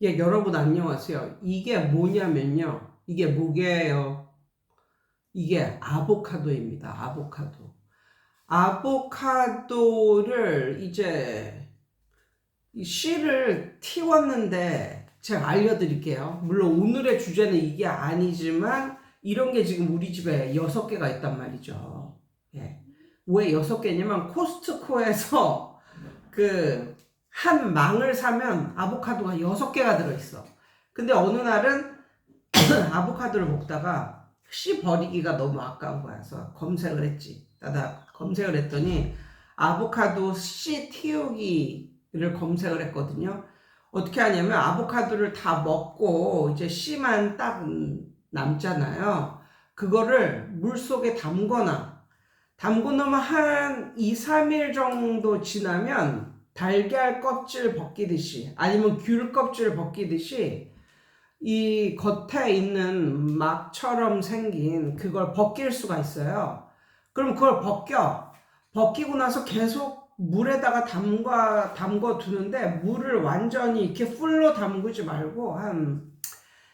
예, 여러분 안녕하세요. 이게 뭐냐면요. 이게 뭐게요? 이게 아보카도입니다. 아보카도. 아보카도를 이제 이 씨를 틔웠는데 제가 알려드릴게요. 물론 오늘의 주제는 이게 아니지만 이런 게 지금 우리 집에 6개가 있단 말이죠. 예. 왜 6개냐면 코스트코에서 그 한 망을 사면 아보카도가 6개가 들어있어. 근데 어느 날은 아보카도를 먹다가 씨 버리기가 너무 아까운 거야. 그래서 검색을 했지. 나다 검색을 했더니 아보카도 씨 틔우기를 검색을 했거든요. 어떻게 하냐면 아보카도를 다 먹고 이제 씨만 딱 남잖아요. 그거를 물 속에 담궈 놓으면 한 2, 3일 정도 지나면 달걀 껍질 벗기듯이 아니면 귤 껍질 벗기듯이 이 겉에 있는 막처럼 생긴 그걸 벗길 수가 있어요. 그럼 그걸 벗기고 나서 계속 물에다가 담궈 두는데 물을 완전히 이렇게 풀로 담그지 말고 한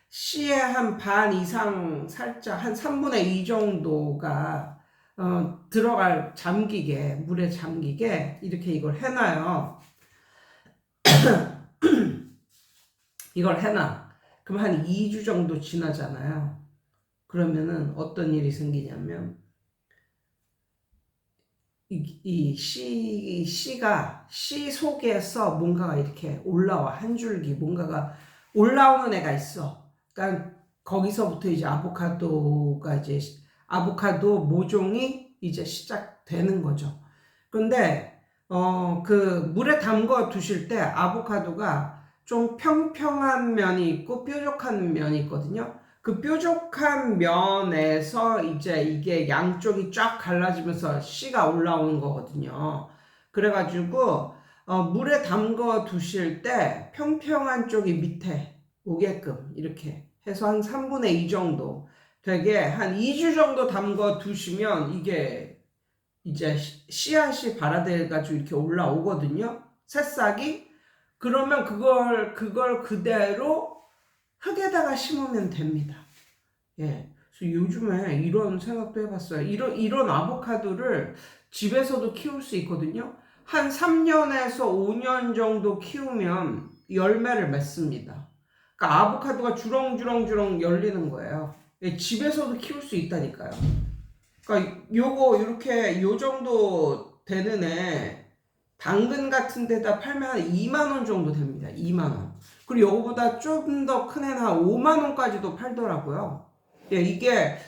씨의 한 반 이상 살짝 한 3분의 2 정도가 들어갈 물에 잠기게 이렇게 이걸 해놔요. 이걸 해놔. 그럼 한 2주 정도 지나잖아요. 그러면은 어떤 일이 생기냐면 씨 속에서 뭔가가 이렇게 올라와. 한 줄기 뭔가가 올라오는 애가 있어. 그러니까 거기서부터 이제 아보카도 모종이 이제 시작되는 거죠. 근데 그 물에 담궈 두실 때 아보카도가 좀 평평한 면이 있고 뾰족한 면이 있거든요. 그 뾰족한 면에서 이제 이게 양쪽이 쫙 갈라지면서 씨가 올라오는 거거든요. 그래가지고 물에 담궈 두실 때 평평한 쪽이 밑에 오게끔 이렇게 해서 한 3분의 2 정도 되게 한 2주 정도 담궈 두시면 이게 이제 씨앗이 발화돼가지고 이렇게 올라오거든요. 새싹이. 그러면 그걸 그대로 흙에다가 심으면 됩니다. 예. 그래서 요즘에 이런 생각도 해봤어요. 이런 아보카도를 집에서도 키울 수 있거든요. 한 3년에서 5년 정도 키우면 열매를 맺습니다. 그러니까 아보카도가 주렁주렁 열리는 거예요. 예, 집에서도 키울 수 있다니까요. 그러니까 요거 이렇게 요 정도 되는 애 당근 같은 데다 팔면 한 2만 원 정도 됩니다. 2만 원. 그리고 요거보다 좀 더 큰 애는 한 5만 원까지도 팔더라고요. 예, 이게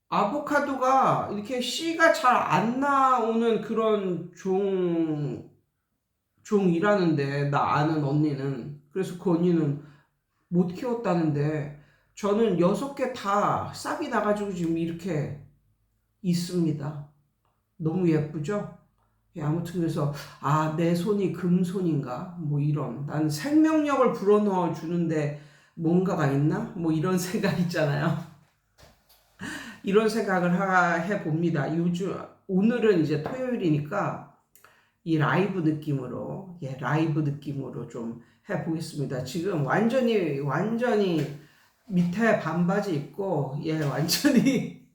아보카도가 이렇게 씨가 잘 안 나오는 그런 종이라는데 나 아는 언니는 그래서 그 언니는 못 키웠다는데 저는 6개 다 싹이 나가지고 지금 이렇게 있습니다. 너무 예쁘죠? 예, 아무튼 그래서 내 손이 금손인가? 뭐 이런 난 생명력을 불어넣어 주는데 뭔가가 있나? 뭐 이런 생각 있잖아요. 이런 생각을 해봅니다. 오늘은 이제 토요일이니까 이 라이브 느낌으로 좀 해보겠습니다. 지금 완전히 밑에 반바지 입고, 예, 완전히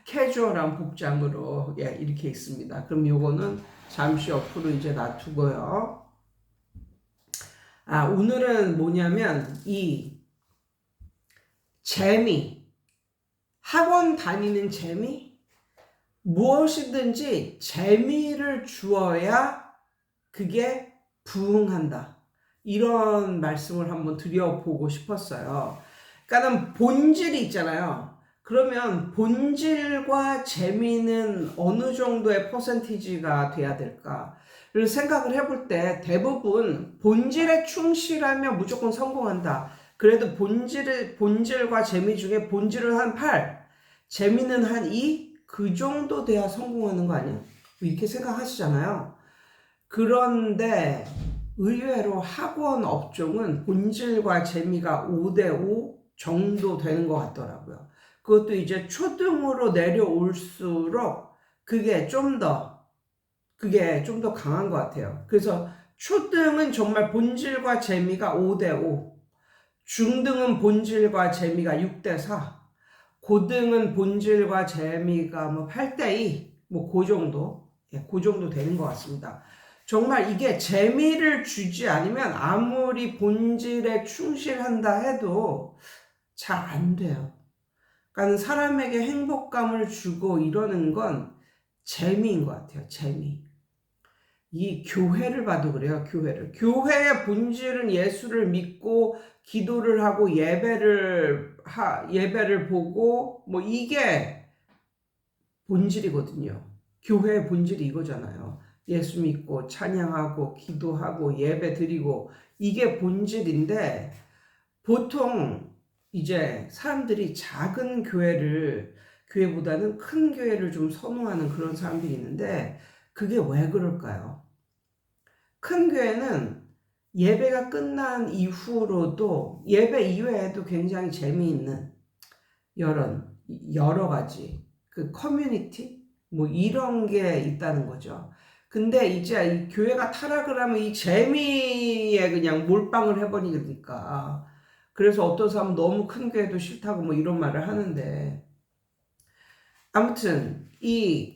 캐주얼한 복장으로, 예, 이렇게 있습니다. 그럼 요거는 잠시 옆으로 이제 놔두고요. 오늘은 뭐냐면, 재미, 학원 다니는 재미? 무엇이든지 재미를 주어야 그게 부흥한다. 이런 말씀을 한번 드려보고 싶었어요. 그러니까는 본질이 있잖아요. 그러면 본질과 재미는 어느 정도의 퍼센티지가 돼야 될까? 를 생각을 해볼 때 대부분 본질에 충실하면 무조건 성공한다. 그래도 본질과 재미 중에 본질은 한 8, 재미는 한 2, 그 정도 돼야 성공하는 거 아니야? 이렇게 생각하시잖아요. 그런데 의외로 학원 업종은 본질과 재미가 5대5 정도 되는 것 같더라고요. 그것도 이제 초등으로 내려올수록 그게 좀 더 강한 것 같아요. 그래서 초등은 정말 본질과 재미가 5대5. 중등은 본질과 재미가 6대4, 고등은 본질과 재미가 뭐 8대2, 뭐 그 정도, 그 정도 되는 것 같습니다. 정말 이게 재미를 주지 않으면 아무리 본질에 충실한다 해도 잘 안 돼요. 그러니까 사람에게 행복감을 주고 이러는 건 재미인 것 같아요. 재미. 이 교회를 봐도 그래요. 교회의 본질은 예수를 믿고 기도를 하고 예배를 보고 뭐 이게 본질이거든요. 교회의 본질이 이거잖아요. 예수 믿고 찬양하고 기도하고 예배 드리고 이게 본질인데, 보통 이제 사람들이 작은 교회보다는 큰 교회를 좀 선호하는 그런 사람들이 있는데, 그게 왜 그럴까요? 큰 교회는 예배가 끝난 이후로도 예배 이외에도 굉장히 재미있는 여러 가지 그 커뮤니티 뭐 이런 게 있다는 거죠. 근데 이제 이 교회가 타락을 하면 이 재미에 그냥 몰빵을 해버리니까, 그래서 어떤 사람은 너무 큰 교회도 싫다고 뭐 이런 말을 하는데, 아무튼 이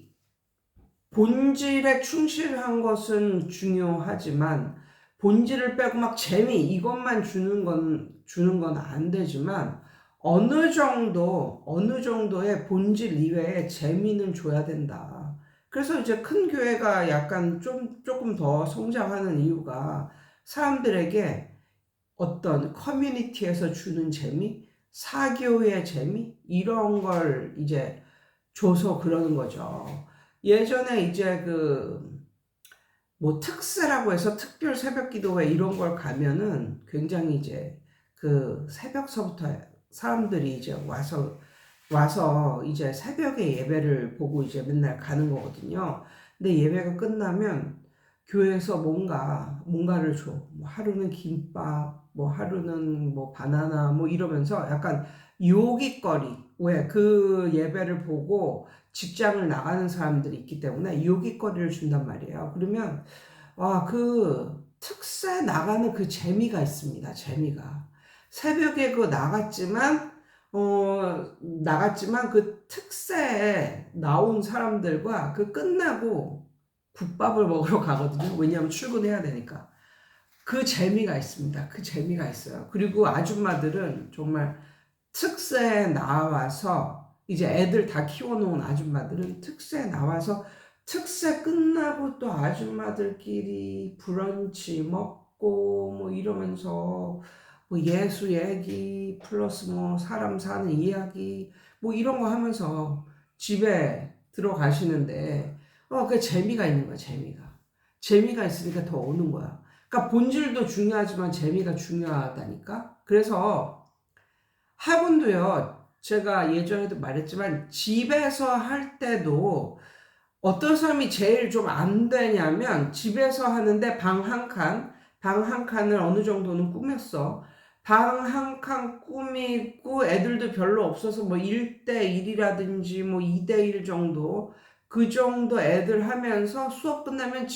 본질에 충실한 것은 중요하지만 본질을 빼고 막 재미 이것만 주는 건 안 되지만, 어느 정도의 본질 이외에 재미는 줘야 된다. 그래서 이제 큰 교회가 약간 조금 더 성장하는 이유가 사람들에게 어떤 커뮤니티에서 주는 재미, 사교의 재미 이런 걸 이제 줘서 그러는 거죠. 예전에 이제 뭐 특세라고 해서 특별 새벽 기도회 이런 걸 가면은 굉장히 이제 그 새벽서부터 사람들이 이제 와서 이제 새벽에 예배를 보고 이제 맨날 가는 거거든요. 근데 예배가 끝나면 교회에서 뭔가를 줘. 뭐 하루는 김밥, 뭐 하루는 뭐 바나나, 뭐 이러면서 약간 요깃거리. 왜? 그 예배를 보고 직장을 나가는 사람들이 있기 때문에 요깃거리를 준단 말이에요. 그러면, 와, 그 특세 나가는 그 재미가 있습니다. 재미가. 새벽에 나갔지만 그 특세에 나온 사람들과 그 끝나고 국밥을 먹으러 가거든요. 왜냐하면 출근해야 되니까. 그 재미가 있습니다. 그 재미가 있어요. 그리고 아줌마들은 정말 특세에 나와서 이제 애들 다 키워놓은 아줌마들은 특세에 나와서 특세 끝나고 또 아줌마들끼리 브런치 먹고 뭐 이러면서 뭐 예수 얘기 플러스 뭐 사람 사는 이야기 뭐 이런 거 하면서 집에 들어가시는데, 그 재미가 있는 거야. 재미가 있으니까 더 오는 거야. 그러니까 본질도 중요하지만 재미가 중요하다니까. 그래서 학원도요, 제가 예전에도 말했지만 집에서 할 때도 어떤 사람이 제일 좀 안 되냐면, 집에서 하는데 방 한 칸을 어느 정도는 꾸몄어. 방 한 칸 꾸미고 애들도 별로 없어서 뭐 1대1이라든지 뭐 2대1 정도, 그 정도 애들 하면서 수업 끝나면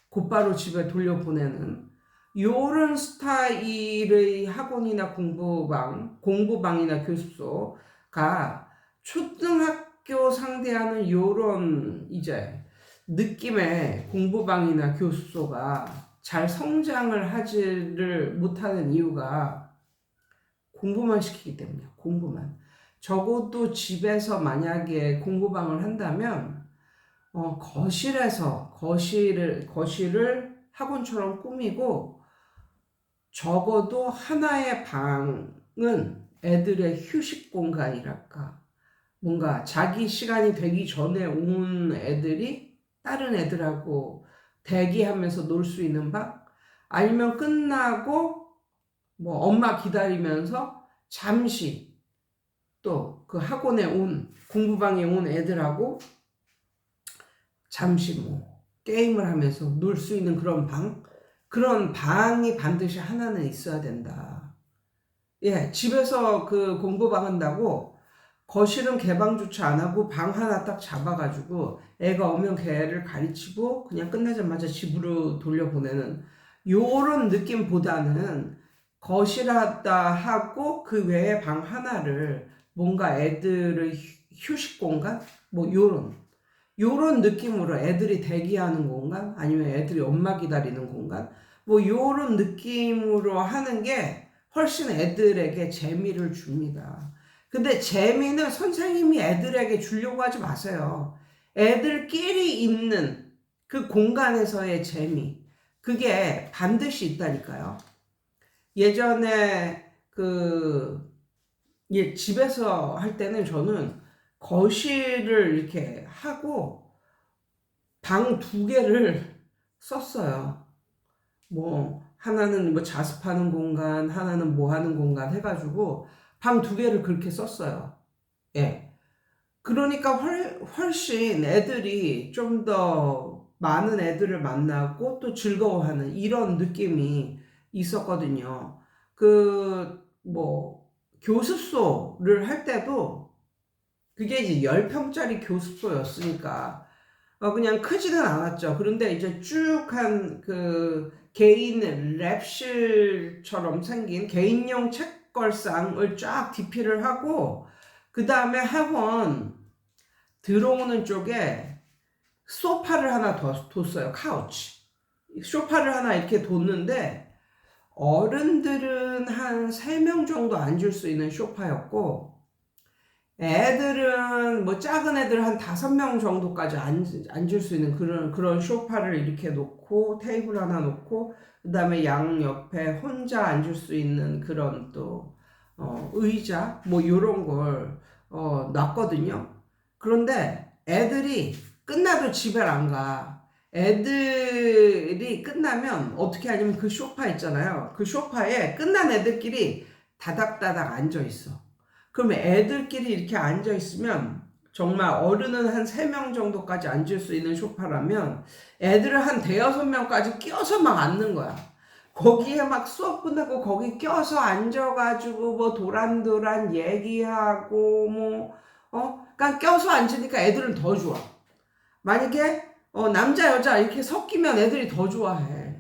곧바로 집에 돌려보내는 요런 스타일의 학원이나 공부방이나 교습소가 초등학교 상대하는 요런 이제 느낌의 공부방이나 교습소가 잘 성장을 하지를 못하는 이유가 공부만 시키기 때문이야. 공부만. 적어도 집에서 만약에 공부방을 한다면 거실을 학원처럼 꾸미고, 적어도 하나의 방은 애들의 휴식 공간이랄까, 뭔가 자기 시간이 되기 전에 온 애들이 다른 애들하고 대기하면서 놀 수 있는 방, 아니면 끝나고 뭐 엄마 기다리면서 잠시 또 그 공부방에 온 애들하고 잠시 뭐 게임을 하면서 놀 수 있는 그런 방이 반드시 하나는 있어야 된다. 집에서 그 공부방 한다고 거실은 개방조차 안 하고 방 하나 딱 잡아가지고 애가 오면 걔를 가르치고 그냥 끝나자마자 집으로 돌려보내는 요런 느낌보다는 거실하다 하고 그 외에 방 하나를 뭔가 애들의 휴식 공간? 뭐 요런 느낌으로 애들이 대기하는 공간? 아니면 애들이 엄마 기다리는 공간? 뭐 요런 느낌으로 하는 게 훨씬 애들에게 재미를 줍니다. 근데 재미는 선생님이 애들에게 주려고 하지 마세요. 애들끼리 있는 그 공간에서의 재미. 그게 반드시 있다니까요. 예전에 집에서 할 때는 저는 거실을 이렇게 하고 방 두 개를 썼어요. 뭐, 하나는 뭐 자습하는 공간, 하나는 뭐 하는 공간 해가지고 방 두 개를 그렇게 썼어요. 예. 그러니까 훨씬 애들이 좀 더 많은 애들을 만나고 또 즐거워하는 이런 느낌이 있었거든요. 교습소를 할 때도 그게 이제 10평짜리 교습소였으니까, 그냥 크지는 않았죠. 그런데 이제 쭉 한 개인 랩실처럼 생긴 개인용 책걸상을 쫙 디피를 하고, 그 다음에 학원 들어오는 쪽에 소파를 하나 더 뒀어요. 카우치. 소파를 하나 이렇게 뒀는데, 어른들은 한 3명 정도 앉을 수 있는 소파였고, 애들은 뭐 작은 애들 한 5명 정도까지 앉을 수 있는 그런 소파를 이렇게 놓고 테이블 하나 놓고 그다음에 양 옆에 혼자 앉을 수 있는 그런 또 의자 뭐 요런 걸 놨거든요. 그런데 애들이 끝나도 집에 안 가. 애들이 끝나면 어떻게 하냐면 그 소파 있잖아요. 그 소파에 끝난 애들끼리 다닥다닥 앉아 있어. 그럼 애들끼리 이렇게 앉아 있으면 정말 어른은 한 3명 정도까지 앉을 수 있는 소파라면 애들은 한 대여섯 명까지 껴서 막 앉는 거야. 거기에 막 수업 끝나고 거기 껴서 앉아가지고 뭐 도란도란 얘기하고 그러니까 껴서 앉으니까 애들은 더 좋아. 만약에 남자 여자 이렇게 섞이면 애들이 더 좋아해.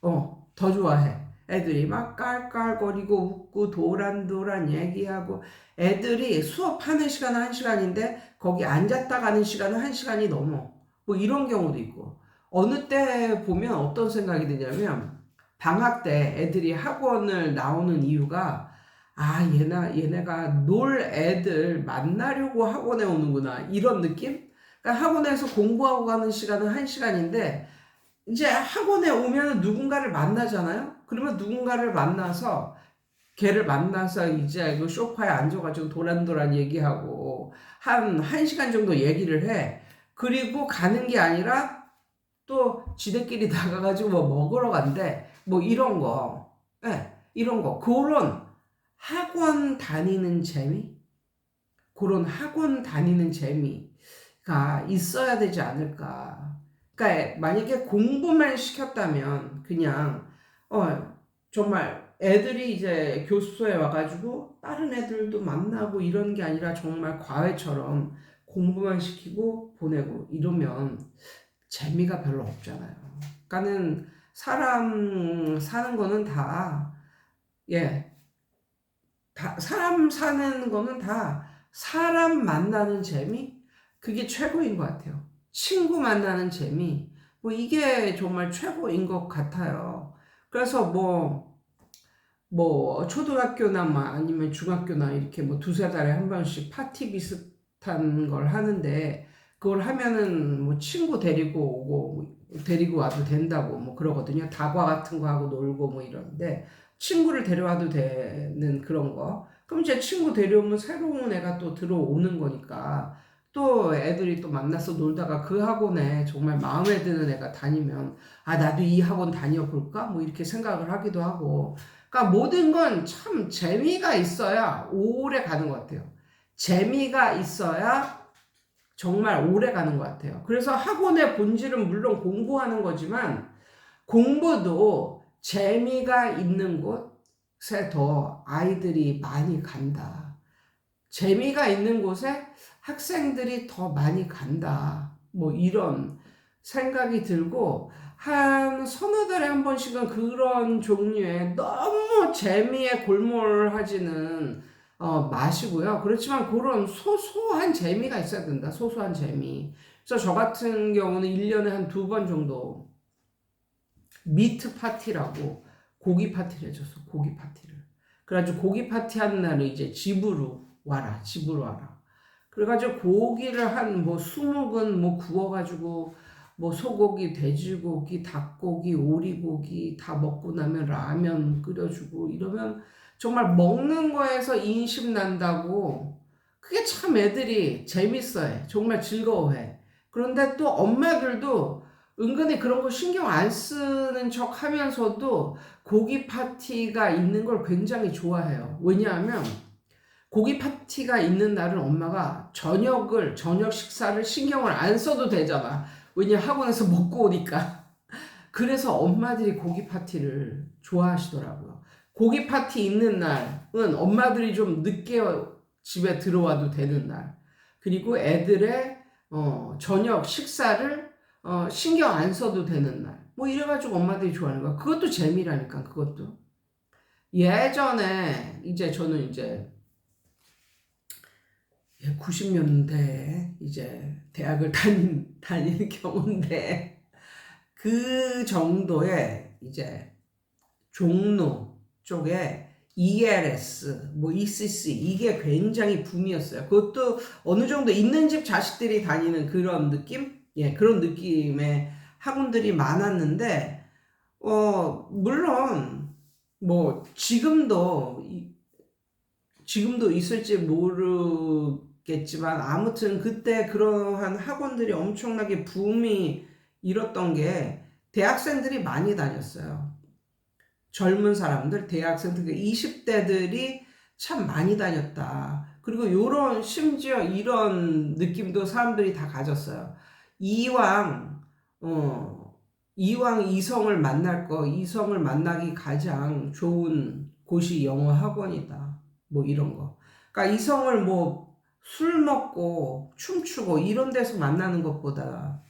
더 좋아해. 애들이 막 깔깔거리고 웃고 도란도란 얘기하고 애들이 수업하는 시간은 1시간인데 거기 앉았다 가는 시간은 1시간이 넘어. 뭐 이런 경우도 있고. 어느 때 보면 어떤 생각이 드냐면 방학 때 애들이 학원을 나오는 이유가 얘네가 놀 애들 만나려고 학원에 오는구나. 이런 느낌? 그러니까 학원에서 공부하고 가는 시간은 1시간인데 이제 학원에 오면 누군가를 만나잖아요. 그러면 누군가를 만나서 걔를 만나서 이제 그 소파에 앉아가지고 도란도란 얘기하고 한 1시간 정도 얘기를 해. 그리고 가는 게 아니라 또 지들끼리 나가가지고 뭐 먹으러 간대. 뭐 이런 거. 예, 이런 거. 학원 다니는 재미? 그런 학원 다니는 재미가 있어야 되지 않을까. 그러니까 만약에 공부만 시켰다면 그냥 정말 애들이 이제 교습소에 와가지고 다른 애들도 만나고 이런 게 아니라 정말 과외처럼 공부만 시키고 보내고 이러면 재미가 별로 없잖아요. 그러니까는 사람 사는 거는 사람 사는 거는 다 사람 만나는 재미? 그게 최고인 것 같아요. 친구 만나는 재미. 뭐 이게 정말 최고인 것 같아요. 그래서 초등학교나 아니면 중학교나 이렇게 뭐 두세 달에 한 번씩 파티 비슷한 걸 하는데 그걸 하면은 뭐 친구 데리고 오고 데리고 와도 된다고 뭐 그러거든요. 다과 같은 거 하고 놀고 뭐 이러는데 친구를 데려와도 되는 그런 거. 그럼 이제 친구 데려오면 새로운 애가 또 들어오는 거니까 또 애들이 또 만나서 놀다가 그 학원에 정말 마음에 드는 애가 다니면 나도 이 학원 다녀볼까? 뭐 이렇게 생각을 하기도 하고. 그러니까 모든 건 참 재미가 있어야 오래 가는 것 같아요. 재미가 있어야 정말 오래 가는 것 같아요. 그래서 학원의 본질은 물론 공부하는 거지만 공부도 재미가 있는 곳에 더 아이들이 많이 간다. 재미가 있는 곳에 학생들이 더 많이 간다. 뭐 이런 생각이 들고 한 서너 달에 한 번씩은 그런 종류의 너무 재미에 골몰하지는 마시고요. 그렇지만 그런 소소한 재미가 있어야 된다. 소소한 재미. 그래서 저 같은 경우는 1년에 한 2번 정도 미트 파티라고 고기 파티를 해줬어. 고기 파티를. 그래가지고 고기 파티 하는 날은 이제 집으로 와라. 집으로 와라. 그래가지고 고기를 한 뭐 20근 뭐 구워가지고 뭐 소고기, 돼지고기, 닭고기, 오리고기 다 먹고 나면 라면 끓여주고 이러면 정말 먹는 거에서 인심 난다고 그게 참 애들이 재밌어해. 정말 즐거워해. 그런데 또 엄마들도 은근히 그런 거 신경 안 쓰는 척 하면서도 고기 파티가 있는 걸 굉장히 좋아해요. 왜냐하면 고기 파티가 있는 날은 엄마가 저녁 식사를 신경을 안 써도 되잖아. 왜냐 학원에서 먹고 오니까. 그래서 엄마들이 고기 파티를 좋아하시더라고요. 고기 파티 있는 날은 엄마들이 좀 늦게 집에 들어와도 되는 날. 그리고 애들의 저녁 식사를 신경 안 써도 되는 날. 뭐 이래가지고 엄마들이 좋아하는 거야. 그것도 재미라니까, 그것도. 예전에 이제 저는 이제 90년대에 이제 대학을 다니는 경우인데 그 정도의 이제 종로 쪽에 ELS, 뭐 ECC 이게 굉장히 붐이었어요. 그것도 어느 정도 있는 집 자식들이 다니는 그런 느낌? 예, 그런 느낌의 학원들이 많았는데 물론 뭐 지금도 있을지 모르겠지만 아무튼 그때 그러한 학원들이 엄청나게 붐이 일었던 게 대학생들이 많이 다녔어요. 젊은 사람들, 대학생들, 20대들이 참 많이 다녔다. 그리고 심지어 이런 느낌도 사람들이 다 가졌어요. 이왕, 어, 이왕 이성을 만나기 가장 좋은 곳이 영어 학원이다. 뭐 이런 거. 그러니까 이성을 뭐 술 먹고 춤추고 이런 데서 만나는 보다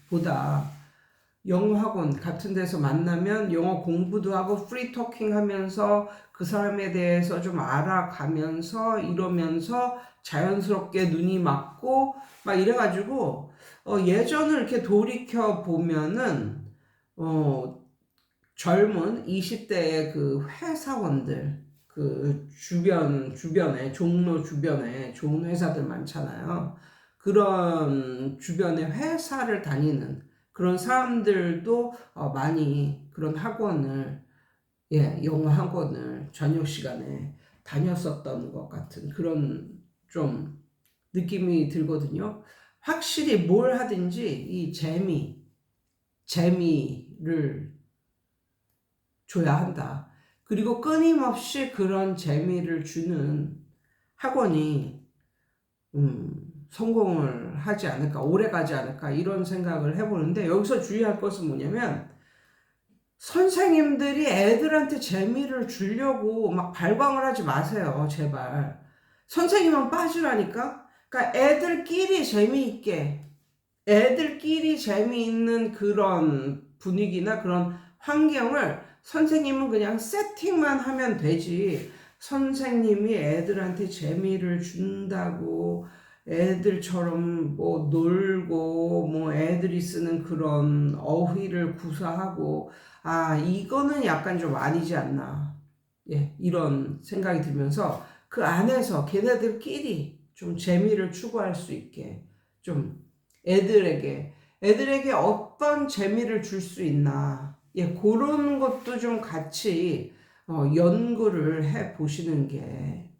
영어 학원 같은 데서 만나면 영어 공부도 하고 프리 토킹 하면서 그 사람에 대해서 좀 알아가면서 이러면서 자연스럽게 눈이 맞고 막 이래가지고 예전을 이렇게 돌이켜 보면은 젊은 20대의 그 회사원들 그 주변에 종로 주변에 좋은 회사들 많잖아요. 그런 주변에 회사를 다니는 그런 사람들도 많이 그런 영어 학원을 저녁 시간에 다녔었던 것 같은 그런 좀 느낌이 들거든요. 확실히 뭘 하든지 이 재미를 줘야 한다. 그리고 끊임없이 그런 재미를 주는 학원이 성공을 하지 않을까, 오래 가지 않을까, 이런 생각을 해보는데, 여기서 주의할 것은 뭐냐면, 선생님들이 애들한테 재미를 주려고 막 발광을 하지 마세요, 제발. 선생님은 빠지라니까? 그러니까 애들끼리 재미있는 그런 분위기나 그런 환경을 선생님은 그냥 세팅만 하면 되지. 선생님이 애들한테 재미를 준다고 애들처럼 뭐 놀고 뭐 애들이 쓰는 그런 어휘를 구사하고 이거는 약간 좀 아니지 않나. 예, 이런 생각이 들면서 그 안에서 걔네들끼리 좀 재미를 추구할 수 있게 좀 애들에게 어떤 재미를 줄 수 있나. 예, 그런 것도 좀 같이 연구를 해 보시는 게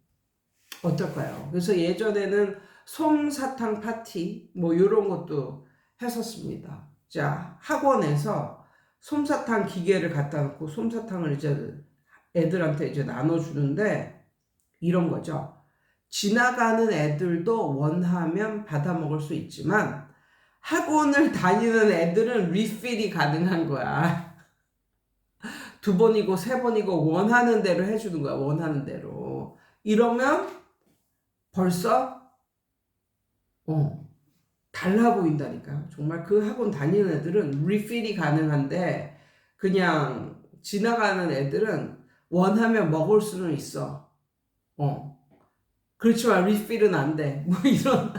어떨까요? 그래서 예전에는 솜사탕 파티 뭐 이런 것도 했었습니다. 자, 학원에서 솜사탕 기계를 갖다 놓고 솜사탕을 이제 애들한테 이제 나눠주는데 이런 거죠. 지나가는 애들도 원하면 받아 먹을 수 있지만 학원을 다니는 애들은 리필이 가능한 거야. 2번이고 3번이고 원하는 대로 해주는 거야. 원하는 대로. 이러면 벌써 달라 보인다니까. 정말 그 학원 다니는 애들은 리필이 가능한데 그냥 지나가는 애들은 원하면 먹을 수는 있어. 그렇지만 리필은 안 돼. 뭐 이런.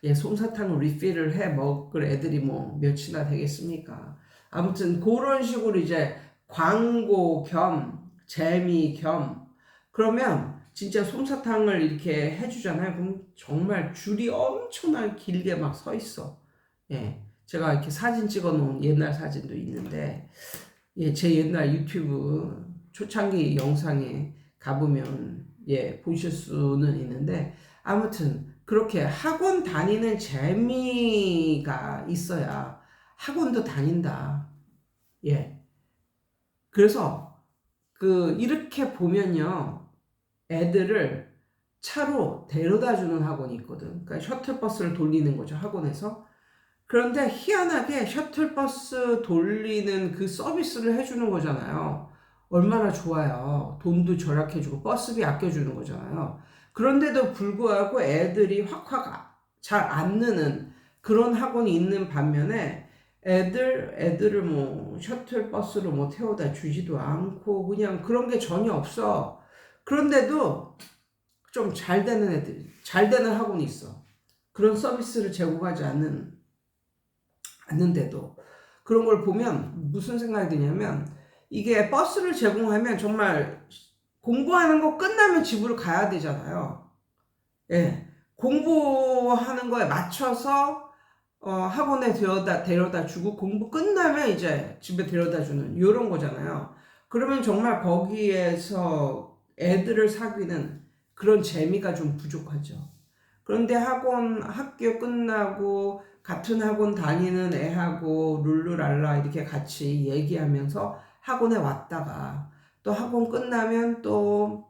예, 솜사탕 리필을 해 먹을 애들이 뭐 몇이나 되겠습니까? 아무튼 그런 식으로 이제 광고 겸 재미 겸 그러면 진짜 솜사탕을 이렇게 해주잖아요. 그럼 정말 줄이 엄청나게 길게 막 서 있어. 예, 제가 이렇게 사진 찍어 놓은 옛날 사진도 있는데, 예, 제 옛날 유튜브 초창기 영상에 가보면 예, 보실 수는 있는데 아무튼 그렇게 학원 다니는 재미가 있어야 학원도 다닌다. 예. 그래서 이렇게 보면요. 애들을 차로 데려다 주는 학원이 있거든. 그러니까 셔틀버스를 돌리는 거죠, 학원에서. 그런데 희한하게 셔틀버스 돌리는 그 서비스를 해주는 거잖아요. 얼마나 좋아요. 돈도 절약해주고 버스비 아껴주는 거잖아요. 그런데도 불구하고 애들이 확확 잘 안 느는 그런 학원이 있는 반면에 애들을 뭐 셔틀버스로 뭐 태워다 주지도 않고 그냥 그런 게 전혀 없어. 그런데도 좀 잘 되는 잘 되는 학원이 있어. 그런 서비스를 제공하지 않는데도 그런 걸 보면 무슨 생각이 드냐면 이게 버스를 제공하면 정말 공부하는 거 끝나면 집으로 가야 되잖아요. 예. 공부하는 거에 맞춰서 학원에 데려다 주고 공부 끝나면 이제 집에 데려다 주는 이런 거잖아요. 그러면 정말 거기에서 애들을 사귀는 그런 재미가 좀 부족하죠. 그런데 학교 끝나고 같은 학원 다니는 애하고 룰루랄라 이렇게 같이 얘기하면서 학원에 왔다가 또 학원 끝나면 또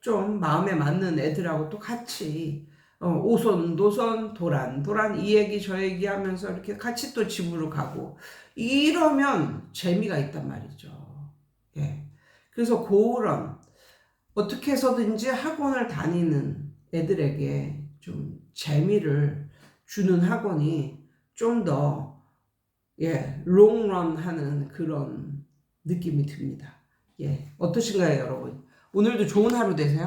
좀 마음에 맞는 애들하고 또 같이 오손도손 도란도란 이 얘기 저 얘기 하면서 이렇게 같이 또 집으로 가고 이러면 재미가 있단 말이죠. 예. 그래서 그런 어떻게 해서든지 학원을 다니는 애들에게 좀 재미를 주는 학원이 좀 더, 예, 롱런 하는 그런 느낌이 듭니다. 예, 어떠신가요, 여러분? 오늘도 좋은 하루 되세요.